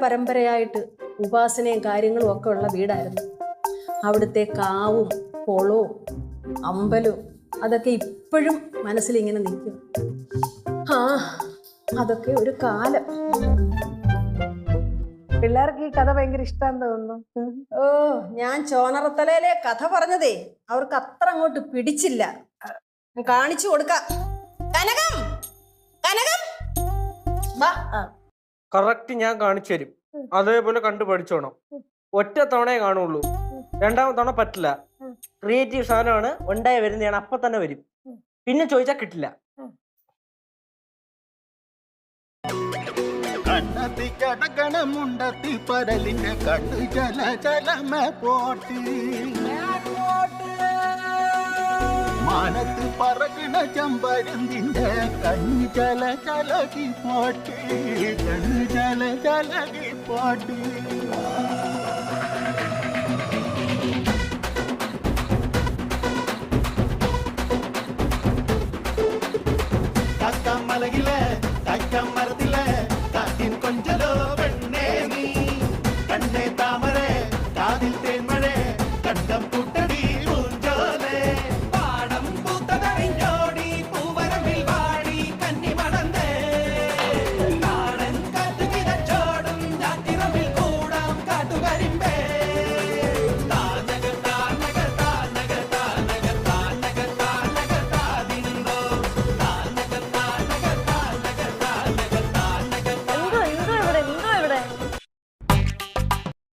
പരമ്പരയായിട്ട് ഉപാസനയും കാര്യങ്ങളും ഒക്കെ ഉള്ള വീടായിരുന്നു. അവിടുത്തെ കാവും കുളവും അമ്പലവും അതൊക്കെ ഇപ്പോഴും മനസ്സിലിങ്ങനെ നിൽക്കും. ആ അതൊക്കെ ഒരു കാലം. പിള്ളേർക്ക് ഈ കഥ ഭയങ്കര ഇഷ്ടമാണെന്ന് തോന്നുന്നു. ഓ, ഞാൻ ചോനറത്തലയിലെ കഥ പറഞ്ഞതേ അവർക്ക് അത്ര അങ്ങോട്ട് പിടിച്ചില്ല. കാണിച്ചു കൊടുക്കാം. കനകം, കനകം, കറക്റ്റ് ഞാൻ കാണിച്ചു തരും. അതേപോലെ കണ്ടു പഠിച്ചോണം. ഒറ്റ തവണയെ കാണുള്ളൂ, രണ്ടാമത്തെ തവണ പറ്റില്ല. ക്രിയേറ്റീവ് സാധനമാണ്, ഉണ്ടായി വരുന്നതാണ്, അപ്പൊ തന്നെ വരും. പിന്നെ ചോദിച്ചാൽ കിട്ടില്ല. കണ്ണത്തി കടകണമുണ്ടത്തി പരലിന്റെ കണ്ണു ജല ജലമ പോട്ടി മാനത്ത് പറകണ ചമ്പരുന്തിന്റെ കണ്ണു ജല ജലകി പോട്ടി കണ്ണു ജല ജലകി പോട്ടി കക്കമലകില